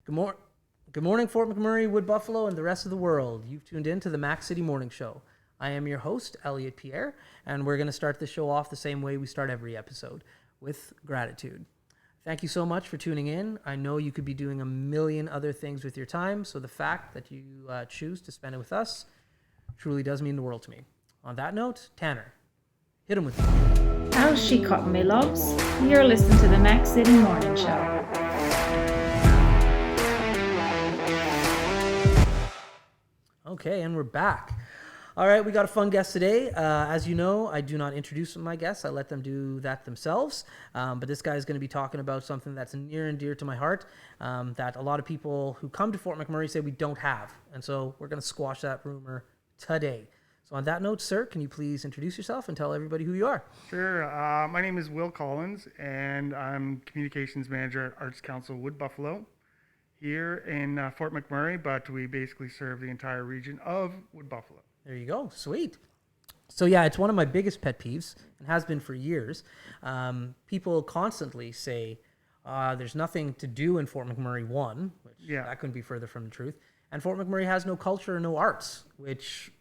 Good, Good morning, Fort McMurray, Wood Buffalo, and the rest of the world. You've tuned in to the Mac City Morning Show. I am your host, Elliot Pierre, and we're going to start the show off the same way we start every episode, with gratitude. Thank you so much for tuning in. I know you could be doing a million other things with your time, so the fact that you choose to spend it with us truly does mean the world to me. On that note, Tanner, hit him with it. How's she cutting, me loves? You're listening to the Mac City Morning Show. Okay, and we're back. All right, we got a fun guest today. As you know, I do not introduce my guests. I let them do that themselves. But this guy is going to be talking about something that's near and dear to my heart that a lot of people who come to Fort McMurray say we don't have. And so we're going to squash that rumor today. So on that note, sir, can you please introduce yourself and tell everybody who you are? Sure. My name is Will Collins, and I'm Communications Manager at Arts Council Wood Buffalo here in Fort McMurray, but we basically serve the entire region of Wood Buffalo. There you go. Sweet. So yeah, it's one of my biggest pet peeves and has been for years. People constantly say there's nothing to do in Fort McMurray 1, which that couldn't be further from the truth. And Fort McMurray has no culture or no arts, which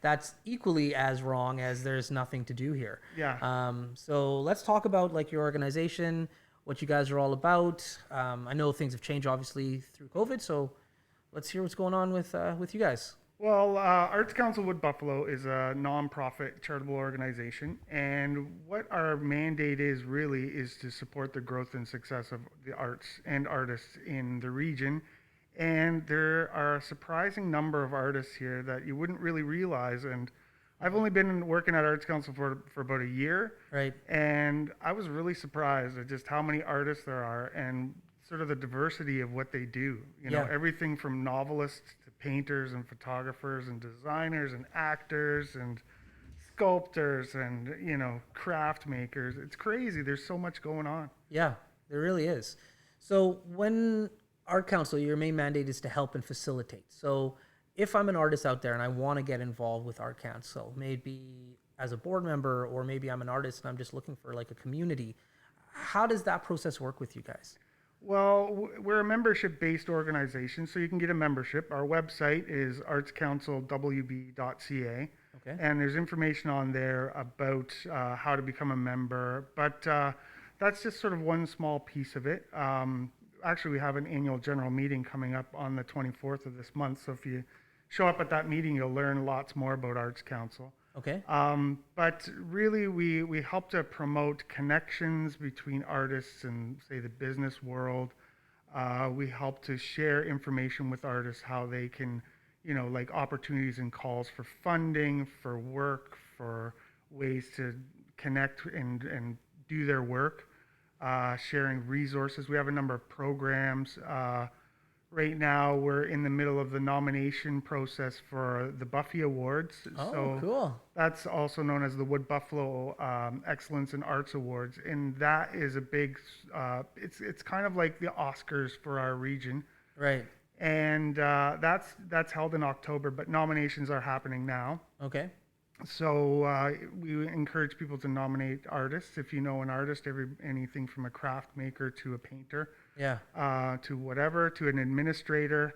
that's equally as wrong as there's nothing to do here. Yeah. So let's talk about like your organization, what you guys are all about. I know things have changed obviously through COVID, so let's hear what's going on with you guys. Well, Arts Council Wood Buffalo is a nonprofit charitable organization, and what our mandate is really is to support the growth and success of the arts and artists in the region. And there are a surprising number of artists here that you wouldn't really realize. And I've only been working at Arts Council for about a year. Right. And I was really surprised at just how many artists there are and sort of the diversity of what they do. You know, everything from novelists to painters and photographers and designers and actors and sculptors and, you know, craft makers. It's crazy. There's so much going on. Yeah, there really is. So when Art Council, your main mandate is to help and facilitate. So if I'm an artist out there and I want to get involved with Art Council, maybe as a board member, or maybe I'm an artist and I'm just looking for like a community, how does that process work with you guys? Well, we're a membership-based organization, so you can get a membership. Our website is artscouncilwb.ca, Okay. and there's information on there about how to become a member, but that's just sort of one small piece of it. Actually, we have an annual general meeting coming up on the 24th of this month, so if you show up at that meeting, you'll learn lots more about Arts Council. Okay. But really, we help to promote connections between artists and, say, the business world. We help to share information with artists, how they can, you know, like opportunities and calls for funding, for work, for ways to connect and do their work, sharing resources. We have a number of programs. Right now, we're in the middle of the nomination process for the Buffy Awards. Oh, so cool. That's also known as the Wood Buffalo Excellence in Arts Awards, and that is a big. It's kind of like the Oscars for our region, Right. and that's held in October. But nominations are happening now. Okay. So we encourage people to nominate artists. If you know an artist, anything from a craft maker to a painter. Yeah. To whatever, to an administrator,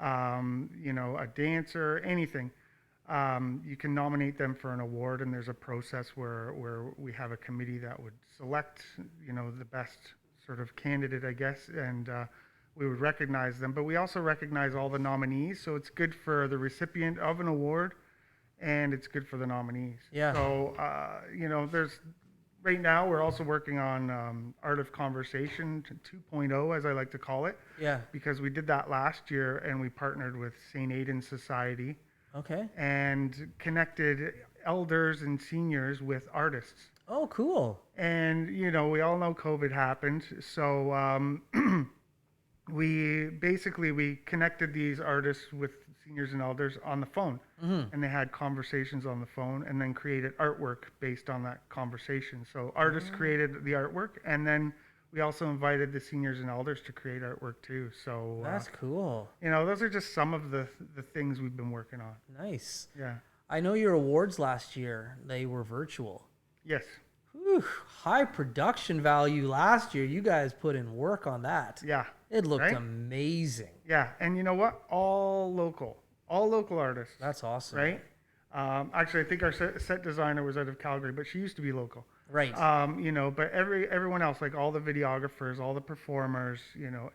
you know, a dancer, anything. You can nominate them for an award, and there's a process where we have a committee that would select, you know, the best sort of candidate, I guess, and we would recognize them. But we also recognize all the nominees, so it's good for the recipient of an award, and it's good for the nominees. Yeah. So, you know, right now, we're also working on Art of Conversation 2.0, as I like to call it. Yeah. Because we did that last year, and we partnered with St. Aidan's Society. Okay. And connected elders and seniors with artists. Oh, cool. And, you know, we all know COVID happened. So we connected these artists with seniors and elders on the phone. Mm-hmm. And they had conversations on the phone and then created artwork based on that conversation. So artists created the artwork, and then we also invited the seniors and elders to create artwork too. So that's cool. You know, those are just some of the things we've been working on. Nice. Yeah. I know your awards last year, they were virtual. Yes. Whew, high production value last year. You guys put in work on that. Yeah. It looked right? amazing. Yeah, and you know what? All local artists, That's awesome. right? Actually, I think our set designer was out of Calgary, but she used to be local. Right. But everyone else, like all the videographers, all the performers,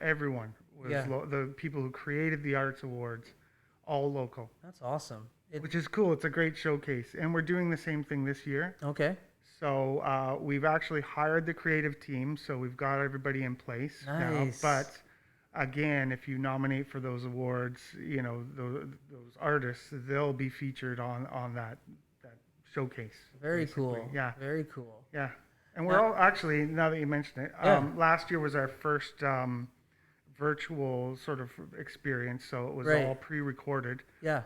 everyone was Yeah. the people who created the Arts Awards, all local, That's awesome. which is cool. It's a great showcase, and we're doing the same thing this year. Okay. So we've actually hired the creative team, so we've got everybody in place Nice. now. But again, if you nominate for those awards, those artists, they'll be featured on that showcase. Very basically. cool. Yeah. Very cool. Yeah. And we're all actually, now that you mention it, Yeah. last year was our first virtual sort of experience, so it was Right. all pre-recorded. Yeah.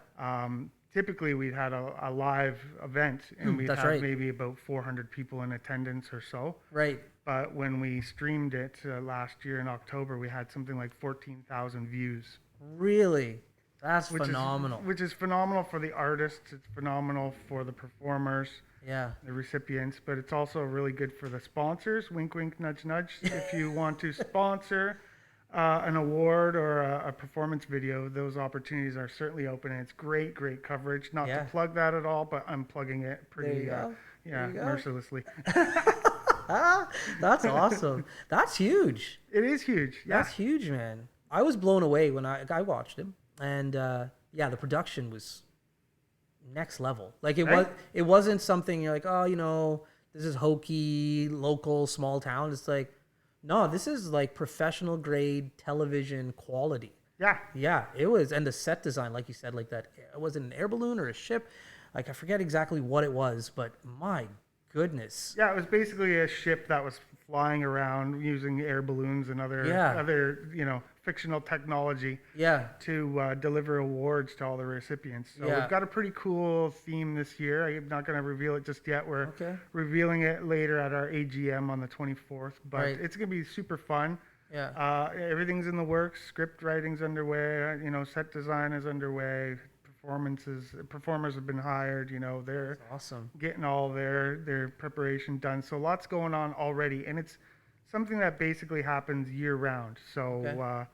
Typically, we'd had a live event, and we'd That's have right. maybe about 400 people in attendance or so. Right. But when we streamed it last year in October, we had something like 14,000 views. Really. That's Which phenomenal. which is phenomenal for the artists. It's phenomenal for the performers, Yeah. the recipients, but it's also really good for the sponsors. Wink, wink, nudge, nudge. If you want to sponsor an award or a performance video, those opportunities are certainly open, and it's great coverage. Not Yeah. to plug that at all, but I'm plugging it There pretty, you go. yeah, There you go. mercilessly. That's awesome. That's huge. It is huge. Yeah. That's huge, man. I was blown away when I watched him, and yeah, the production was next level. Like Right? it wasn't something you're like, oh, this is hokey, local, small town. It's like, no, this is like professional grade television quality. Yeah. Yeah, it was, and the set design, like you said, like that. Was it an air balloon or a ship? Like I forget exactly what it was, but my goodness. Yeah, it was basically a ship that was flying around using air balloons and other fictional technology Yeah. to deliver awards to all the recipients. So Yeah. we've got a pretty cool theme this year. I'm not going to reveal it just yet. We're Okay. revealing it later at our AGM on the 24th, but Right. it's going to be super fun. Yeah. Everything's in the works. Script writing's underway. Set design is underway. Performers have been hired. They're That's awesome. getting all their preparation done. So lots going on already, and it's something that basically happens year round. So Okay.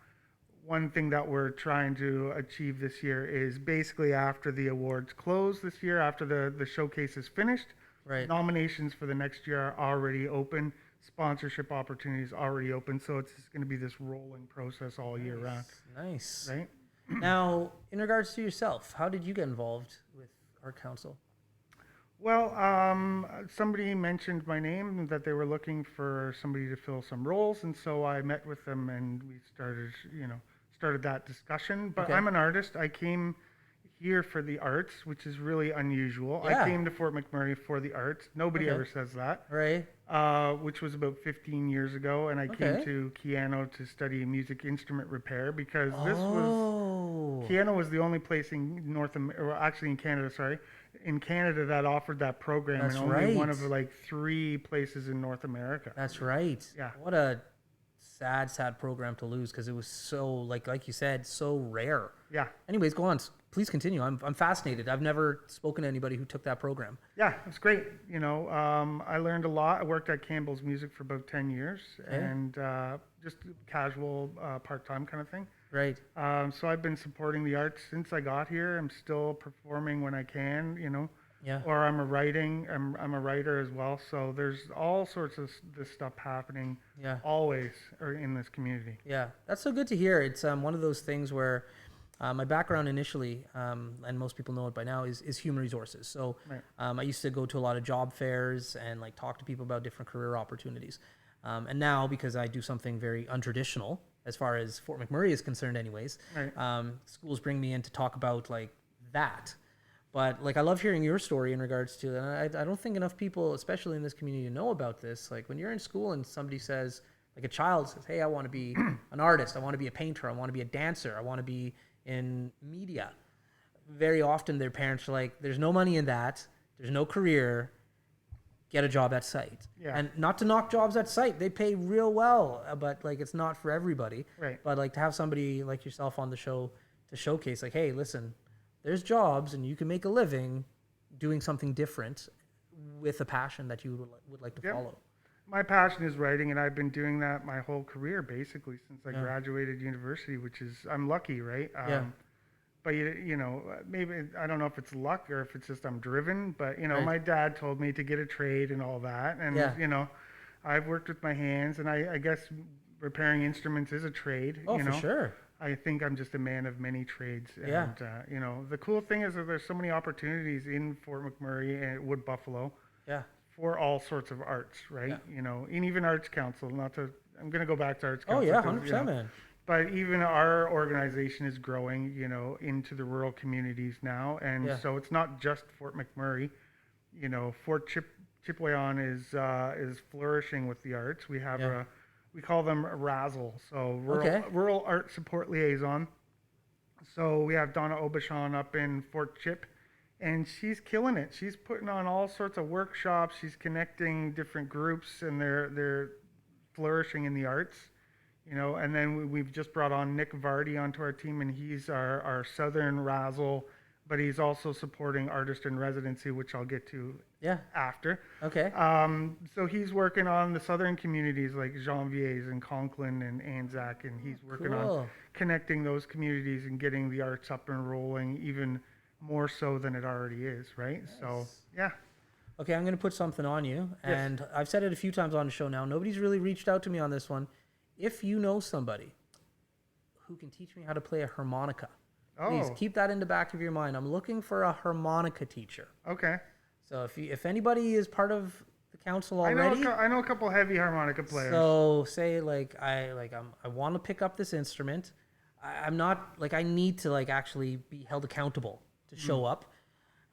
one thing that we're trying to achieve this year is basically after the awards close this year, after the showcase is finished, Right. nominations for the next year are already open. Sponsorship opportunities already open. So it's just going to be this rolling process all year round, Nice. right? Now, in regards to yourself, how did you get involved with Art Council? Well, somebody mentioned my name, that they were looking for somebody to fill some roles, and so I met with them and we started that discussion. But Okay. I'm an artist. I came here for the arts, which is really unusual. Yeah. I came to Fort McMurray for the arts. Nobody Okay. ever says that. Right. Which was about 15 years ago, and I Okay. came to Keano to study music instrument repair because this was Oh. Keano was the only place in in Canada, in Canada that offered that program, That's and only one right. of like 3 places in North America. That's right. Yeah. What a sad program to lose because it was so like you said, so rare. Yeah, Anyways, go on. Please continue. I'm fascinated. I've never spoken to anybody who took that program. yeah, it's great. I learned a lot. I worked at Campbell's Music for about 10 years, Okay. and just casual, part-time kind of thing. Right. So I've been supporting the arts since I got here. I'm still performing when I can, Yeah. or I'm a writer as well. So there's all sorts of this stuff happening Yeah. always or in this community. Yeah, that's so good to hear. It's one of those things where my background initially, and most people know it by now, is human resources. So Right. I used to go to a lot of job fairs and like talk to people about different career opportunities. And now, because I do something very untraditional as far as Fort McMurray is concerned anyways, Right. schools bring me in to talk about like that. But like I love hearing your story in regards to, and I don't think enough people, especially in this community, know about this. Like when you're in school and somebody says, like a child says, hey, I want to be an artist, I want to be a painter, I want to be a dancer, I want to be in media. Very often their parents are like, there's no money in that, there's no career, get a job at site. Yeah. And not to knock jobs at site, they pay real well, but like it's not for everybody. Right. But like to have somebody like yourself on the show to showcase like, hey, listen, there's jobs and you can make a living doing something different with a passion that you would like to Yep. follow. My passion is writing, and I've been doing that my whole career, basically, since I Yeah. graduated university, which is, I'm lucky, right? Yeah. But you know, maybe, I don't know if it's luck or if it's just I'm driven, but you know, Right. my dad told me to get a trade and all that. And, Yeah. you know, I've worked with my hands, and I guess repairing instruments is a trade, Oh, you for know. sure. I think I'm just a man of many trades. Yeah. And, you know, the cool thing is that there's so many opportunities in Fort McMurray and Wood Buffalo Yeah. for all sorts of arts, Yeah. right? You know, and even Arts Council, not to, I'm going to go back to Arts Oh Council yeah, because, you 100%, know, man. but even our organization is growing, you know, into the rural communities now. And Yeah. so it's not just Fort McMurray, you know, Chipewyan is flourishing with the arts. We have Yeah. we call them Razzle, so Okay. rural art support liaison. So we have Donna Obashan up in Fort Chip, and she's killing it. She's putting on all sorts of workshops. She's connecting different groups, and they're flourishing in the arts. You know, and then we've just brought on Nick Vardy onto our team, and he's our Southern Razzle, but he's also supporting Artist in Residency, which I'll get to Yeah. after. Okay. So he's working on the southern communities like Janvier's and Conklin and Anzac, and he's working on Cool. connecting those communities and getting the arts up and rolling even more so than it already is, right? So, yeah. Okay, I'm going to put something on you, Yes. and I've said it a few times on the show now. Nobody's really reached out to me on this one. If you know somebody who can teach me how to play a harmonica, please Oh, keep that in the back of your mind. I'm looking for a harmonica teacher. okay. So if anybody is part of the council I know, already, I know a couple heavy harmonica players. so say I want to pick up this instrument. I'm not like I need to like actually be held accountable to show up.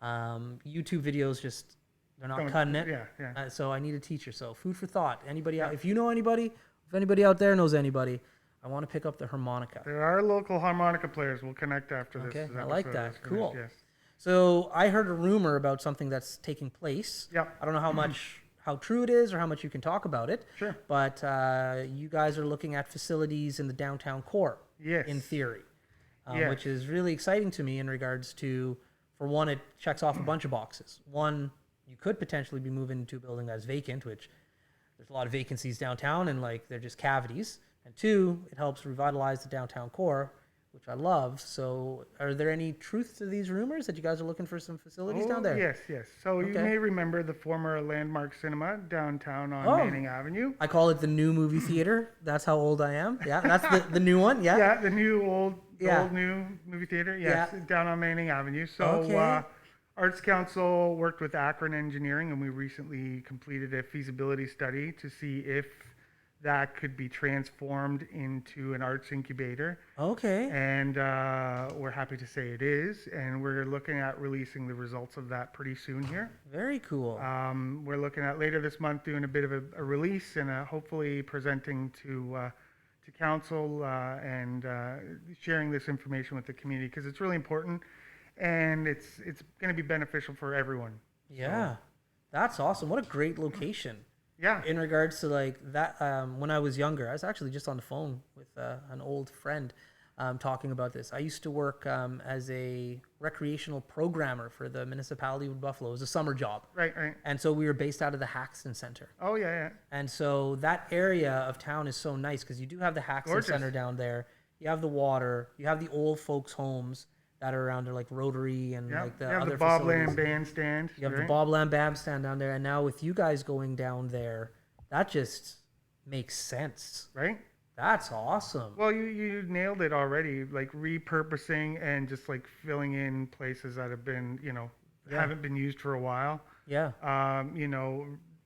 YouTube videos just they're not Don't- cutting it. Yeah, yeah. So I need a teacher. So food for thought. Anybody out? If you know anybody, if anybody out there knows anybody, I want to pick up the harmonica. There are local harmonica players. We'll connect after this. Okay, I episode like is that. finished, Cool. Yes. So I heard a rumor about something that's taking place. Yep. I don't know how true it is or how much you can talk about it. Sure. But you guys are looking at facilities in the downtown core. Yes. In theory, Yes. which is really exciting to me in regards to, for one, it checks off a bunch of boxes. One, you could potentially be moving into a building that's vacant, which there's a lot of vacancies downtown and like they're just cavities. And two, it helps revitalize the downtown core, which I love. So are there any truth to these rumors that you guys are looking for some facilities down there? Yes, yes. So you Okay. may remember the former Landmark Cinema downtown on Oh. Manning Avenue. I call it the new movie theater. That's how old I am. Yeah, that's the new one. Yeah. Yeah, the new old Yeah. new movie theater. Yes, Yeah. down on Manning Avenue. So Okay. Arts Council worked with Akron Engineering, and we recently completed a feasibility study to see if that could be transformed into an arts incubator. Okay. And we're happy to say it is. And we're looking at releasing the results of that pretty soon here. Very cool. We're looking at later this month doing a bit of a release and hopefully presenting to council and sharing this information with the community because it's really important and it's going to be beneficial for everyone. Yeah. That's awesome. What a great location. Yeah. In regards to like that, when I was younger, I was actually just on the phone with an old friend talking about this. I used to work as a recreational programmer for the municipality of Buffalo. It was a summer job. Right, right. And so we were based out of the Haxton Center. Oh, yeah, yeah. And so that area of town is so nice because you do have the Haxton Gorgeous. Center down there. You have the water. You have the old folks' homes that are around there, like Rotary and Yeah. like the You have other the facilities. Bobland Bandstand. You have right? the Bobland Bandstand down there, and now with you guys going down there, that just makes sense. Right? That's awesome. Well, you nailed it already. Like repurposing and just like filling in places that have been, haven't been used for a while. Yeah,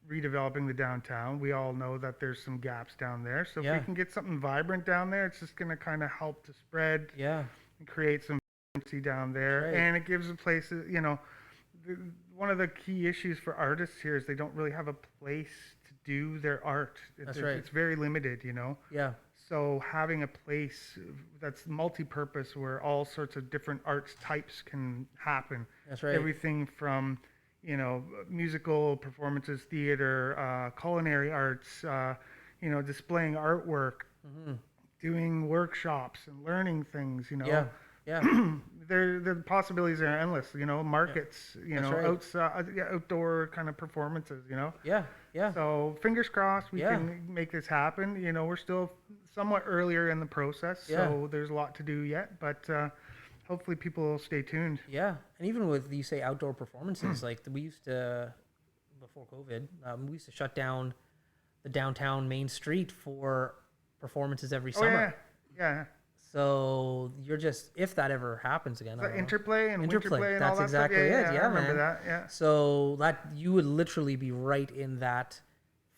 Redeveloping the downtown. We all know that there's some gaps down there. So if Yeah. we can get something vibrant down there, it's just going to kind of help to spread yeah, and create some vibrancy down there. Right. And it gives the places, one of the key issues for artists here is they don't really have a place to do their art. That's right. It's very limited, yeah, So having a place that's multi-purpose where all sorts of different arts types can happen. that's right. Everything from, musical performances, theater, culinary arts, displaying artwork, Mm-hmm. doing workshops and learning things, Yeah, yeah, the possibilities are endless. Markets. That's right. Outside, outdoor kind of performances. Yeah, yeah, So fingers crossed we yeah, can make this happen. We're still somewhat earlier in the process, yeah. so there's a lot to do yet. But hopefully people will stay tuned. Yeah, and even with you say outdoor performances, like we used to before COVID, we used to shut down the downtown main street for performances every Oh yeah, summer. yeah. So you're just if that ever happens again, I The don't know. interplay and Interplay. winterplay and That's all that exactly stuff. Yeah, it. yeah, Yeah, I remember man. that. Yeah. So that you would literally be right in that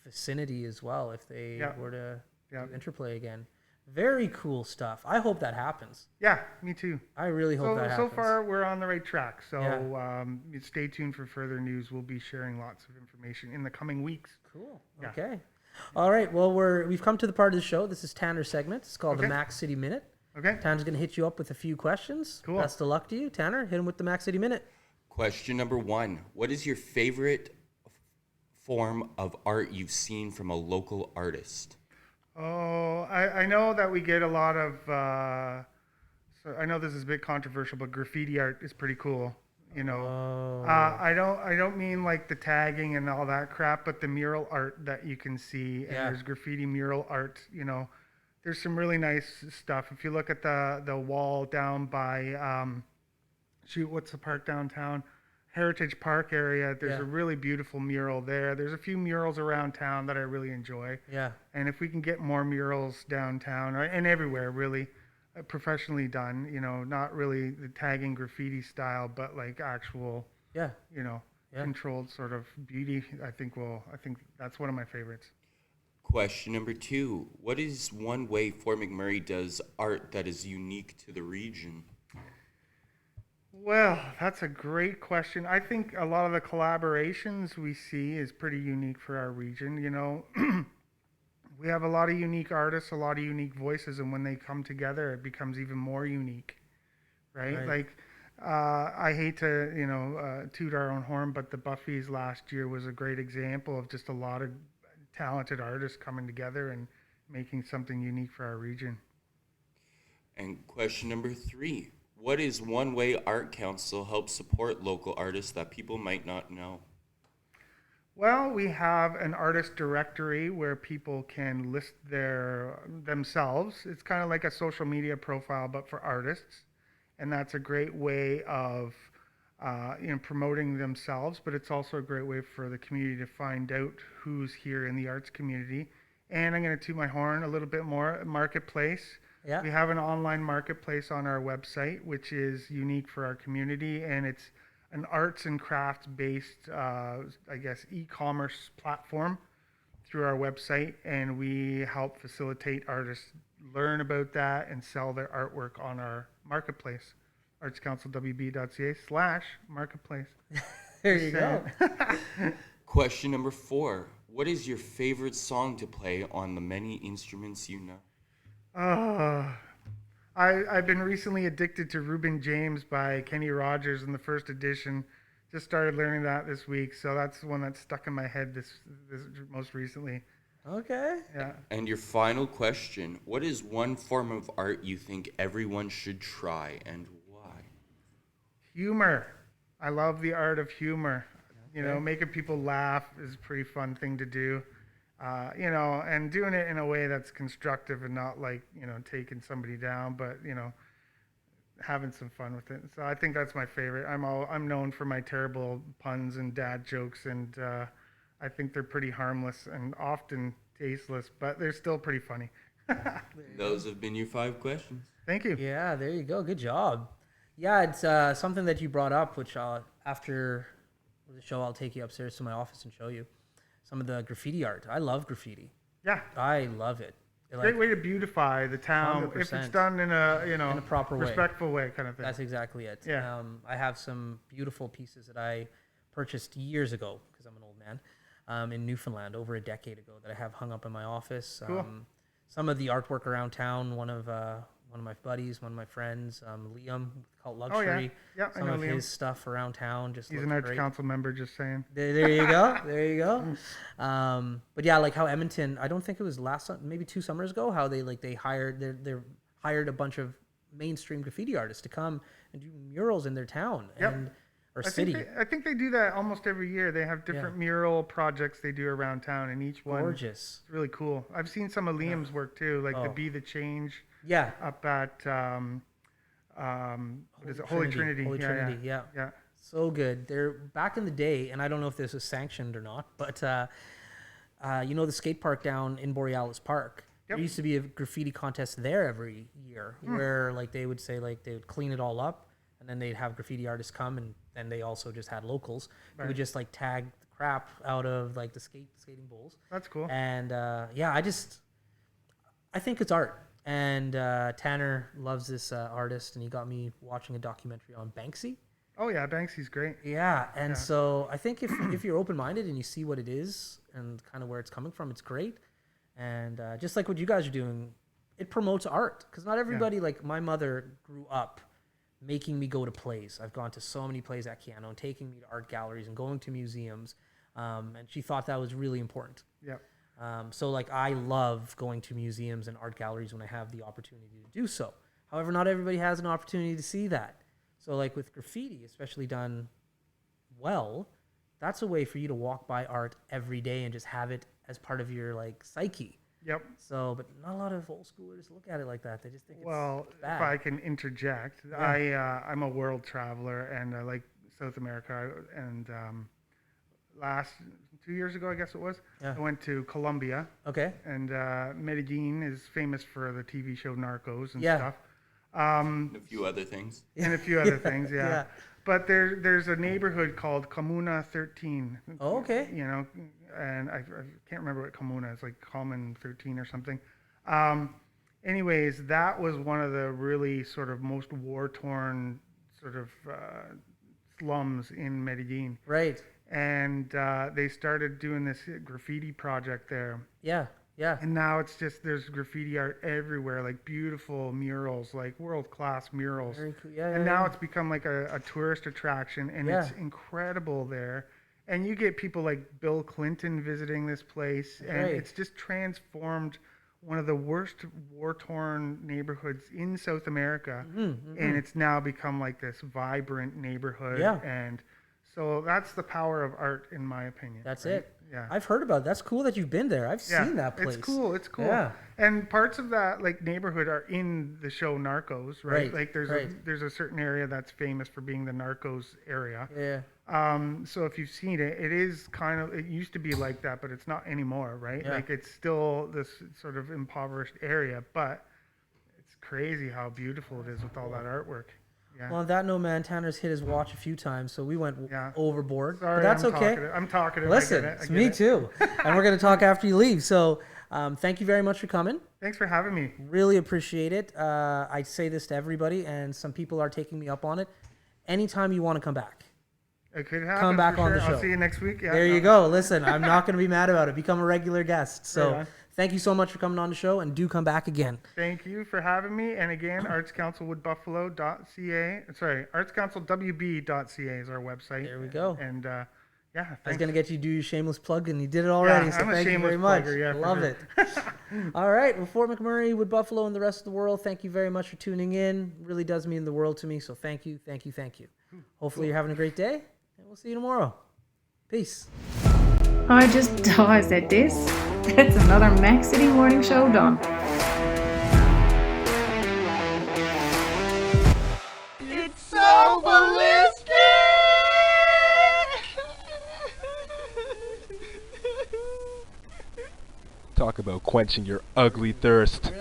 vicinity as well if they Yeah. were to Yeah. do interplay again. Very cool stuff. I hope that happens. Yeah, me too. I really hope that So happens. far we're on the right track. So Yeah. stay tuned for further news. We'll be sharing lots of information in the coming weeks. Cool. Yeah. Okay. All right. Well, we've come to the part of the show. This is Tanner's segment. It's called the Okay. Mac City Minute. Okay. Tanner's going to hit you up with a few questions. Cool. Best of luck to you, Tanner. Hit him with the Mac City Minute. Question number 1. What is your favorite form of art you've seen from a local artist? Oh, I know that we get a lot of. So I know this is a bit controversial, but graffiti art is pretty cool. Oh. I don't mean like the tagging and all that crap, but the mural art that you can see. And Yeah. there's graffiti mural art. There's some really nice stuff. If you look at the wall down by what's the park downtown? Heritage Park area. There's Yeah. a really beautiful mural there. There's a few murals around town that I really enjoy. Yeah. And if we can get more murals downtown and everywhere, really professionally done, not really the tagging graffiti style, but like actual, Yeah. Yeah. controlled sort of beauty, I think that's one of my favorites. Question number 2. What is one way Fort McMurray does art that is unique to the region? Well, that's a great question. I think a lot of the collaborations we see is pretty unique for our region. We have a lot of unique artists, a lot of unique voices, and when they come together, it becomes even more unique, right? Right. Like, I hate to, toot our own horn, but the Buffies last year was a great example of just a lot of talented artists coming together and making something unique for our region. And question number 3. What is one way Art Council helps support local artists that people might not know? Well, we have an artist directory where people can list themselves. It's kind of like a social media profile, but for artists, and that's a great way of promoting themselves. But it's also a great way for the community to find out who's here in the arts community. And I'm going to toot my horn a little bit more. Marketplace. Yeah. We have an online marketplace on our website, which is unique for our community, and it's an arts and crafts based, e-commerce platform through our website, and we help facilitate artists learn about that and sell their artwork on our marketplace, artscouncilwb.ca/marketplace. There you go. Question number 4. What is your favorite song to play on the many instruments you know? I've been recently addicted to Reuben James by Kenny Rogers in the first edition. Just started learning that this week, so that's one that's stuck in my head this most recently. Okay. Yeah. And your final question. What is one form of art you think everyone should try and why? Humor. I love the art of humor. Making people laugh is a pretty fun thing to do. And doing it in a way that's constructive and not like, taking somebody down, but, having some fun with it. So I think that's my favorite. I'm known for my terrible puns and dad jokes, and I think they're pretty harmless and often tasteless, but they're still pretty funny. Those have been your 5 questions. Thank you. Yeah, there you go. Good job. Yeah, it's something that you brought up, which after the show, I'll take you upstairs to my office and show you some of the graffiti art. I love graffiti. Yeah. I love it. Great way to beautify the town 100%. if it's done in a In a proper way. respectful way kind of thing. That's exactly it. Yeah. I have some beautiful pieces that I purchased years ago, because I'm an old man, in Newfoundland over a decade ago, that I have hung up in my office. Cool. Some of the artwork around town, one of my buddies, one of my friends, Liam, called Luxury. Oh, yeah. Yeah, I Some know of Liam. his stuff around town just He's looks an arts great. council member, just saying. There you go. There you go. But yeah, like how Edmonton, I don't think it was maybe 2 summers ago, how they hired a bunch of mainstream graffiti artists to come and do murals in their town Yep. or I city. think they do that almost every year. They have different mural projects they do around town, and each one Gorgeous. is really cool. I've seen some of Liam's work too, like the Oh. Be the Change Yeah. up at what is it? Holy Trinity. Holy Trinity, yeah. Yeah. So good. They're back in the day, and I don't know if this was sanctioned or not, but you know the skate park down in Borealis Park. Yep. There used to be a graffiti contest there every year where like they would say like they would clean it all up, and then they'd have graffiti artists come, and then they also just had locals who would just like tag the crap out of like the skating bowls. That's cool. And yeah, I think it's art. And Tanner loves this artist, and he got me watching a documentary on Banksy. Oh yeah, Banksy's great. Yeah, and so I think if you're open-minded and you see what it is and kind of where it's coming from, it's great. And just like what you guys are doing, it promotes art, because not everybody, like my mother grew up making me go to plays. I've gone to so many plays at Keanu and taking me to art galleries and going to museums, and she thought that was really important. Yeah. So like I love going to museums and art galleries when I have the opportunity to do so. However, not everybody has an opportunity to see that. So like with graffiti, especially done well, that's a way for you to walk by art every day and just have it as part of your like psyche. Yep. So, but not a lot of old schoolers look at it like that. They just think Well, it's bad. if I can interject, I'm a world traveler, and I like South America. And last 2 years ago, I guess it was, Yeah. I went to Colombia, Okay. and Medellin is famous for the TV show Narcos and Yeah. stuff. And a few other things. And a few other things, yeah. Yeah. But there's a neighborhood called Comuna 13. Oh, okay. You know, and I can't remember what Comuna is, like Common 13 or something. Anyways, that was one of the really sort of most war-torn sort of slums in Medellin. Right. And they started doing this graffiti project there. Yeah. Yeah. And now it's just, there's graffiti art everywhere, like beautiful murals, like world-class murals. Very cool. Yeah. And yeah, now yeah. it's become like a tourist attraction, and Yeah. it's incredible there. And you get people like Bill Clinton visiting this place, and Right. it's just transformed one of the worst war-torn neighborhoods in South America, and it's now become like this vibrant neighborhood. Yeah. And so that's the power of art, in my opinion. That's right? it. Yeah. I've heard about it. That's cool that you've been there. I've seen that place. It's cool. It's cool. Yeah. And parts of that like neighborhood are in the show Narcos, right? Right, Like there's right. there's a certain area that's famous for being the Narcos area. Yeah. So if you've seen it, it is kind of, it used to be like that, but it's not anymore, right? Yeah. Like it's still this sort of impoverished area, but it's crazy how beautiful it is with all that artwork. Yeah. Well, on that note, man, Tanner's hit his watch a few times, so we went Yeah. overboard. Sorry, but that's I'm okay. Talkative. I'm talkative. Listen, I get it. it's me too. And we're going to talk after you leave. So thank you very much for coming. Thanks for having me. Really appreciate it. I say this to everybody, and some people are taking me up on it. Anytime you want to come back, It could happen. come back for on sure. the show. I'll see you next week. Yeah. there you go. Listen, I'm not going to be mad about it. Become a regular guest. So Right on. thank you so much for coming on the show, and do come back again. Thank you for having me. And again, artscouncilwoodbuffalo.ca. Sorry, artscouncilwb.ca is our website. There we go. And yeah, I was thanks. going to get you to do your shameless plug, and you did it already. Yeah, so I'm a thank you shameless very much. plugger, yeah, for Love sure. it. All right. Well, Fort McMurray, Wood Buffalo, and the rest of the world, thank you very much for tuning in. Really does mean the world to me. So thank you, thank you, thank you. Hopefully you're having a great day, and we'll see you tomorrow. Peace. I said this. That's another Mac City Morning Show done. It's so ballistic! Talk about quenching your ugly thirst.